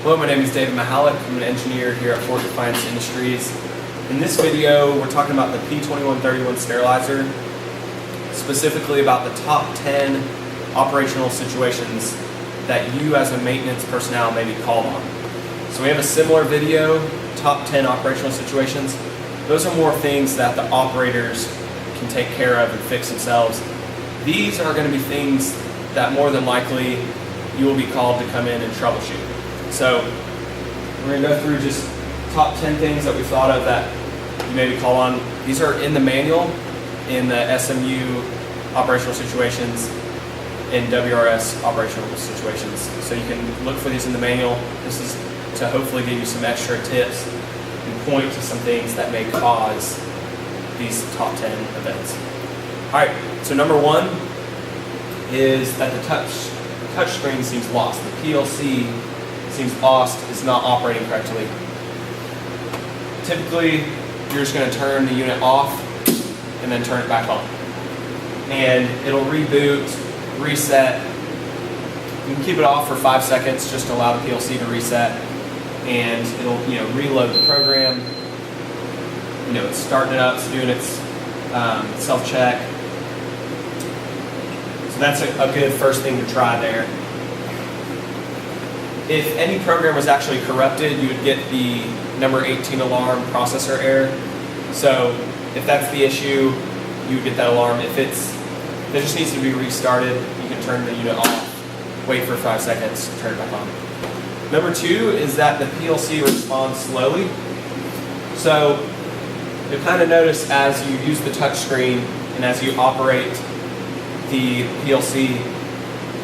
Hello, my name is David Mahalik. I'm an engineer here at Fort Defiance Industries. In this video, we're talking about the P2131 sterilizer, specifically about the top 10 operational situations that you as a maintenance personnel may be called on. So we have a similar video, top 10 operational situations. Those are more things that the operators can take care of and fix themselves. These are going to be things that more than likely you will be called to come in and troubleshoot. So we're going to go through just top 10 things that we thought of that you may be called on. These are in the manual, in the SMU operational situations, in WRS operational situations. So you can look for these in the manual. This is to hopefully give you some extra tips and point to some things that may cause these top 10 events. Alright, so number one is that the touch screen seems lost. The PLC seems lost, is not operating correctly. Typically, you're just going to turn the unit off and then turn it back on. And it'll reboot, reset. You can keep it off for 5 seconds just to allow the PLC to reset, and it'll reload the program. It's starting it up, it's doing its self-check. So that's a good first thing to try there. If any program was actually corrupted, you would get the number 18 alarm processor error. So if that's the issue, you would get that alarm. If it just needs to be restarted, you can turn the unit off, wait for 5 seconds, turn it back on. Number two is that the PLC responds slowly. So you'll kind of notice as you use the touch screen and as you operate the PLC,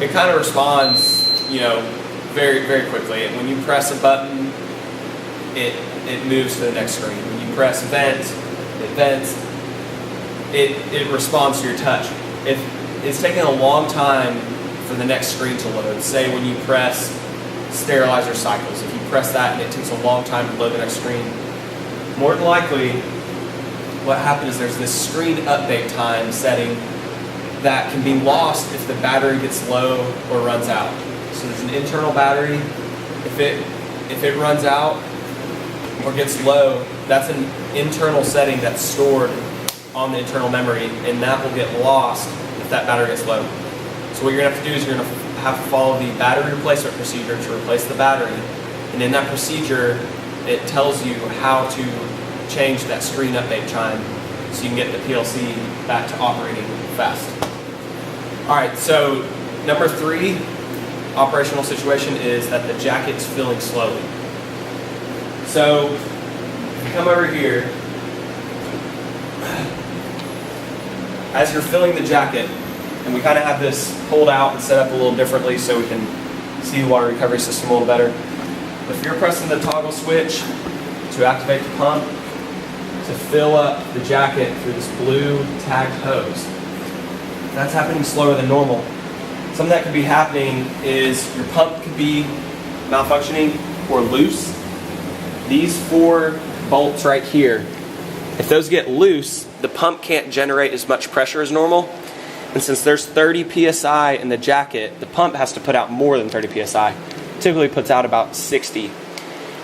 it kind of responds, very, very quickly. And when you press a button, it moves to the next screen. When you press vent, it vents. It responds to your touch. If it's taking a long time for the next screen to load, say when you press sterilizer cycles, if you press that and it takes a long time to load the next screen, more than likely what happens is there's this screen update time setting that can be lost if the battery gets low or runs out. So there's an internal battery. If it runs out or gets low, that's an internal setting that's stored on the internal memory, and that will get lost if that battery gets low. So what you're going to have to do is you're going to have to follow the battery replacement procedure to replace the battery. And in that procedure, it tells you how to change that screen update chime so you can get the PLC back to operating fast. Alright, so number three operational situation is that the jacket's filling slowly. So if you come over here, as you're filling the jacket, and we kind of have this pulled out and set up a little differently so we can see the water recovery system a little better. If you're pressing the toggle switch to activate the pump to fill up the jacket through this blue tagged hose, that's happening slower than normal. Something that could be happening is your pump could be malfunctioning or loose. These 4 bolts right here, if those get loose, the pump can't generate as much pressure as normal. And since there's 30 psi in the jacket, the pump has to put out more than 30 psi. Typically puts out about 60.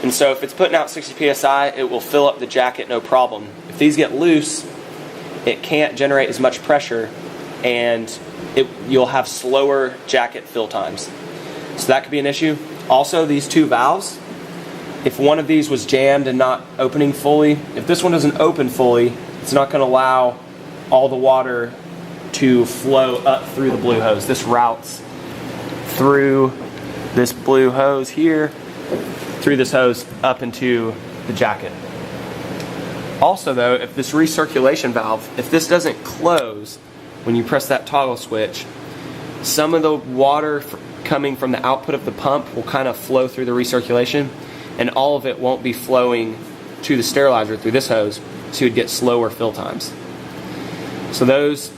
And so if it's putting out 60 psi, it will fill up the jacket no problem. If these get loose, it can't generate as much pressure, and you'll have slower jacket fill times. So that could be an issue. Also, these 2 valves, if one of these was jammed and not opening fully, if this one doesn't open fully, it's not going to allow all the water to flow up through the blue hose. This routes through this blue hose here, through this hose up into the jacket. Also though, if this recirculation valve, if this doesn't close when you press that toggle switch, some of the water coming from the output of the pump will kind of flow through the recirculation, and all of it won't be flowing to the sterilizer through this hose, so you'd get slower fill times. So those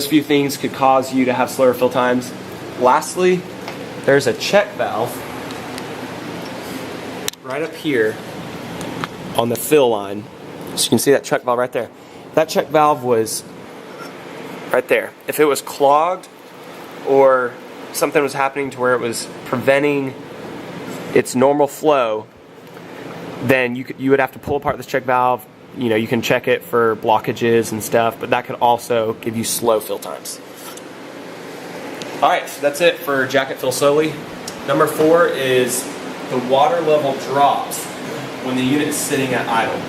few things could cause you to have slower fill times. Lastly, there's a check valve right up here on the fill line. So you can see that check valve right there. That check valve was right there. If it was clogged or something was happening to where it was preventing its normal flow, then you would have to pull apart this check valve. You can check it for blockages and stuff, but that could also give you slow fill times. All right, so that's it for jacket fill slowly. Number 4 is the water level drops when the unit is sitting at idle.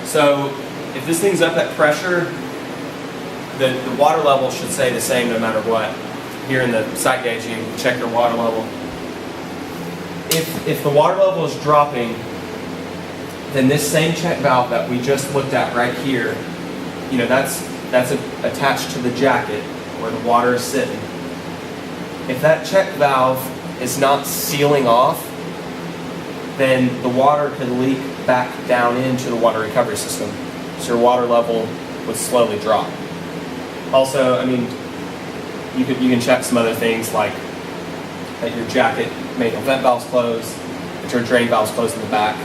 So if this thing's up at pressure, the water level should stay the same no matter what. Here in the sight gauge, you can check your water level. If the water level is dropping, then this same check valve that we just looked at right here, that's attached to the jacket where the water is sitting. If that check valve is not sealing off, then the water could leak back down into the water recovery system. So your water level would slowly drop. Also, you can check some other things like that your jacket manual vent valve's closed, that your drain valve's closed in the back,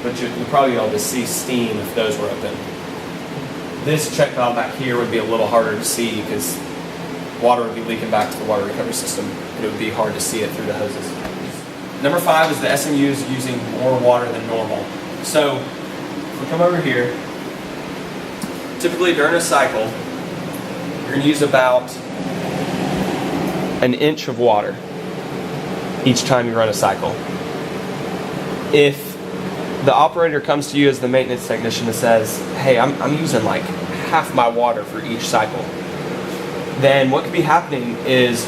but you'll probably be able to see steam if those were open. This check valve back here would be a little harder to see because water would be leaking back to the water recovery system, and it would be hard to see it through the hoses. Number 5 is the SMU is using more water than normal. So if we come over here, typically during a cycle, you're going to use about an inch of water each time you run a cycle. If the operator comes to you as the maintenance technician and says, hey, I'm using like half my water for each cycle, then what could be happening is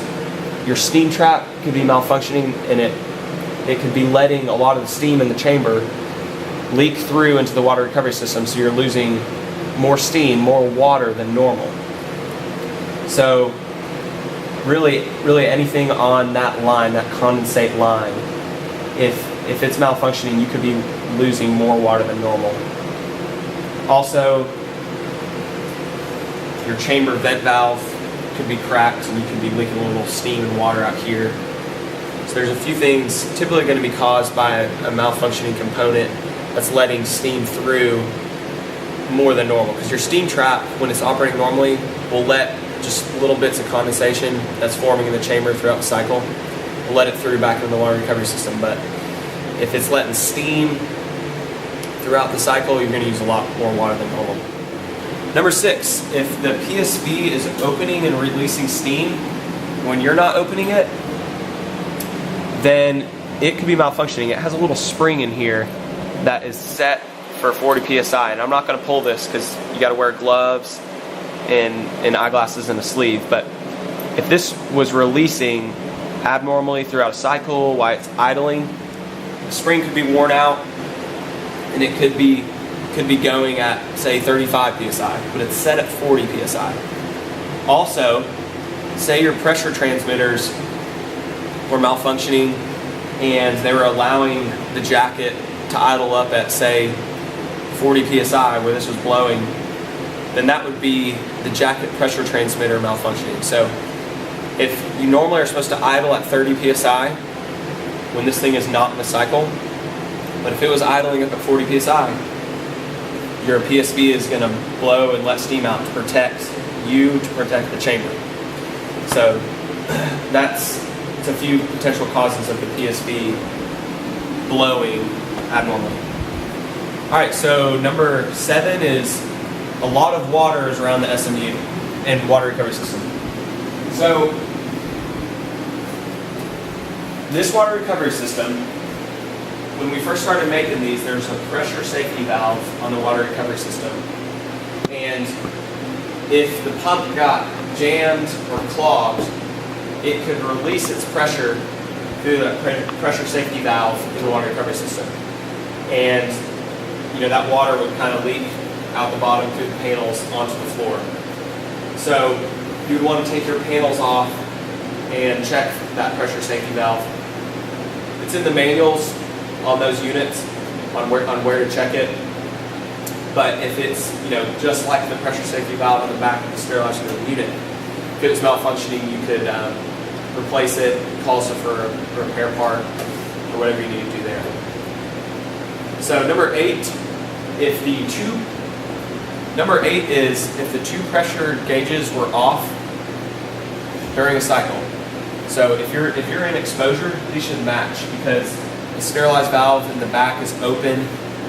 your steam trap could be malfunctioning, and it could be letting a lot of the steam in the chamber leak through into the water recovery system, so you're losing more steam, more water than normal. So really anything on that line, that condensate line, if it's malfunctioning, you could be losing more water than normal. Also, your chamber vent valve could be cracked and you could be leaking a little steam and water out here. So there's a few things typically going to be caused by a malfunctioning component that's letting steam through more than normal, because your steam trap, when it's operating normally, will let just little bits of condensation that's forming in the chamber throughout the cycle, will let it through back into the water recovery system. But if it's letting steam throughout the cycle, you're going to use a lot more water than normal. Number 6, if the PSV is opening and releasing steam when you're not opening it, then it could be malfunctioning. It has a little spring in here that is set for 40 psi, and I'm not going to pull this because you got to wear gloves and eyeglasses and a sleeve. But if this was releasing abnormally throughout a cycle while it's idling, the spring could be worn out, and it could be going at, say, 35 psi, but it's set at 40 psi. Also, say your pressure transmitters were malfunctioning and they were allowing the jacket to idle up at, say, 40 psi where this was blowing, then that would be the jacket pressure transmitter malfunctioning. So if you normally are supposed to idle at 30 psi when this thing is not in a cycle, but if it was idling up at 40 psi, your PSV is going to blow and let steam out to protect you, to protect the chamber. So that's a few potential causes of the PSV blowing abnormally. Alright, so number 7 is a lot of water is around the SMU and water recovery system. So this water recovery system, when we first started making these, there's a pressure safety valve on the water recovery system. And if the pump got jammed or clogged, it could release its pressure through that pressure safety valve in the water recovery system. And that water would kind of leak out the bottom through the panels onto the floor. So you would want to take your panels off and check that pressure safety valve. It's in the manuals on those units on where to check it. But if it's just like the pressure safety valve on the back of the sterilizer unit, if it was malfunctioning, you could replace it, call us for a repair part, or whatever you need to do there. So number 8 is if the two pressure gauges were off during a cycle. So if you're in exposure, these should match because the sterilized valve in the back is open,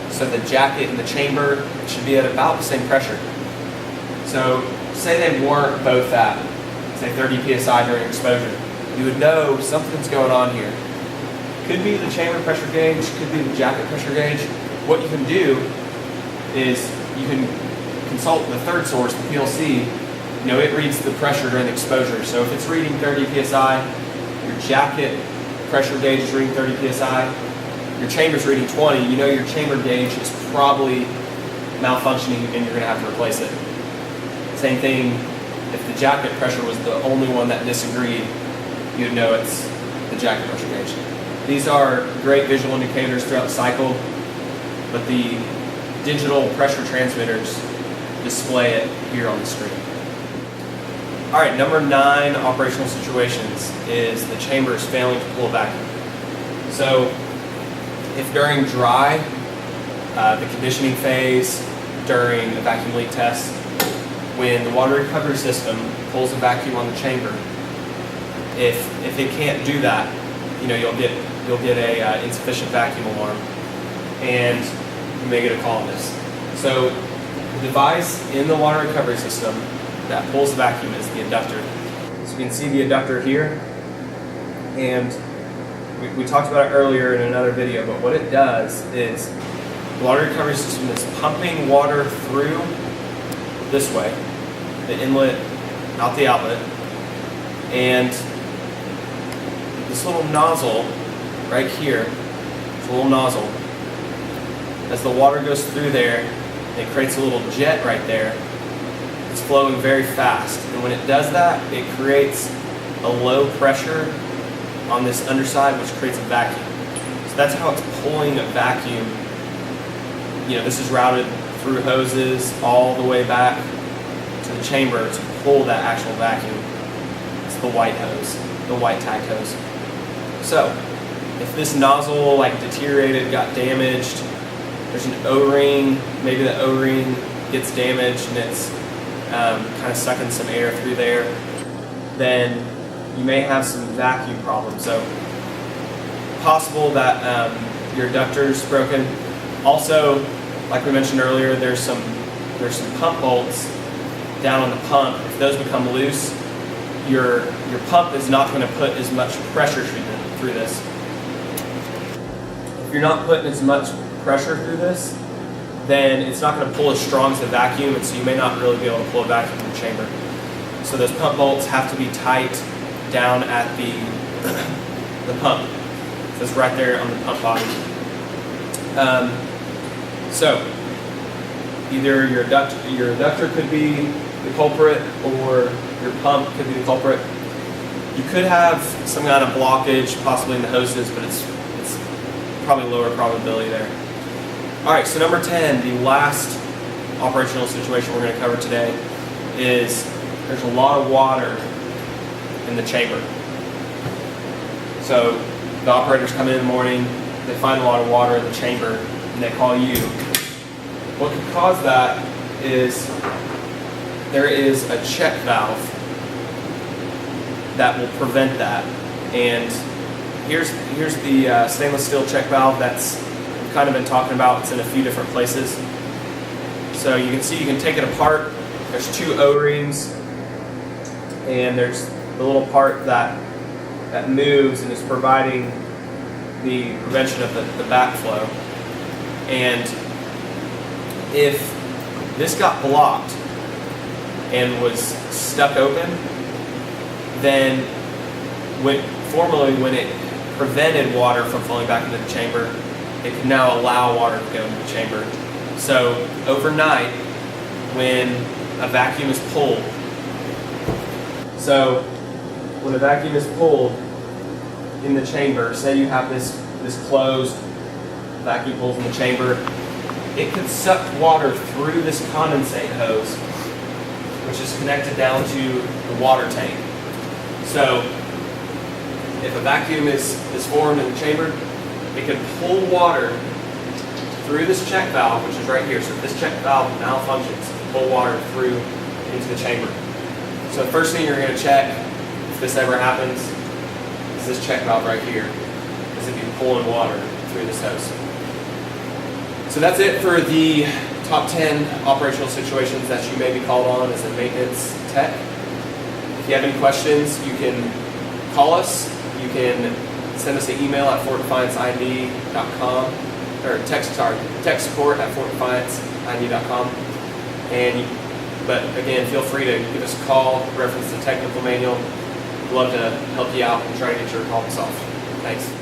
so the jacket in the chamber should be at about the same pressure. So say they weren't both at, say 30 psi during exposure, you would know something's going on here. Could be the chamber pressure gauge, could be the jacket pressure gauge. What you can do is you can consult the third source, the PLC. You know, it reads the pressure during the exposure. So if it's reading 30 psi, your jacket pressure gauge is reading 30 psi, your chamber's reading 20, you know your chamber gauge is probably malfunctioning and you're going to have to replace it. Same thing, if the jacket pressure was the only one that disagreed, you'd know it's the jacket pressure gauge. These are great visual indicators throughout the cycle, but the digital pressure transmitters display it here on the screen. All right, number 9 operational situations is the chamber is failing to pull a vacuum. So if during dry, the conditioning phase, during the vacuum leak test, when the water recovery system pulls a vacuum on the chamber, if it can't do that, you know, you'll get a insufficient vacuum alarm, and you may get a call on this. So the device in the water recovery system that pulls the vacuum is the inductor. So you can see the inductor here, and we talked about it earlier in another video, but what it does is the water recovery system is pumping water through this way, the inlet, out the outlet, and this little nozzle right here, it's a little nozzle. As the water goes through there, it creates a little jet right there. It's flowing very fast, and when it does that, it creates a low pressure on this underside, which creates a vacuum. So that's how it's pulling a vacuum. You know, this is routed through hoses all the way back to the chamber to pull that actual vacuum. It's the white hose, the white tack hose. So if this nozzle like deteriorated, got damaged, there's an O-ring, maybe the O-ring gets damaged and it's kind of sucking some air through there, then you may have some vacuum problems. So possible that your inductor's broken. Also, like we mentioned earlier, there's some pump bolts down on the pump. If those become loose, your pump is not going to put as much pressure through this. If you're not putting as much pressure through this, then it's not going to pull as strong as the vacuum, and so you may not really be able to pull a vacuum from the chamber. So those pump bolts have to be tight down at the pump. So it's right there on the pump body. So either your inductor could be the culprit, or your pump could be the culprit. You could have some kind of blockage, possibly in the hoses, but it's probably lower probability there. All right, so number 10, the last operational situation we're going to cover today is there's a lot of water in the chamber. So the operators come in the morning, they find a lot of water in the chamber, and they call you. What could cause that is there is a check valve that will prevent that. And here's the stainless steel check valve that's kind of been talking about. It's in a few different places. So you can see, you can take it apart. There's 2 O-rings, and there's the little part that moves and is providing the prevention of the backflow. And if this got blocked and was stuck open, then formerly when it prevented water from flowing back into the chamber, it can now allow water to go into the chamber. So overnight, when a vacuum is pulled, in the chamber, say you have this closed, vacuum pulls in the chamber, it could suck water through this condensate hose, which is connected down to the water tank. So if a vacuum is formed in the chamber, it can pull water through this check valve, which is right here. So if this check valve malfunctions, it can pull water through into the chamber. So the first thing you're going to check, if this ever happens, this check valve right here, as if you're pulling water through this hose. So that's it for the top 10 operational situations that you may be called on as a maintenance tech. If you have any questions, you can call us. You can send us an email at fortdefianceind.com or text support at fortdefianceind.com. But again, feel free to give us a call, reference the technical manual. We'd love to help you out and try to get your problem solved. Thanks.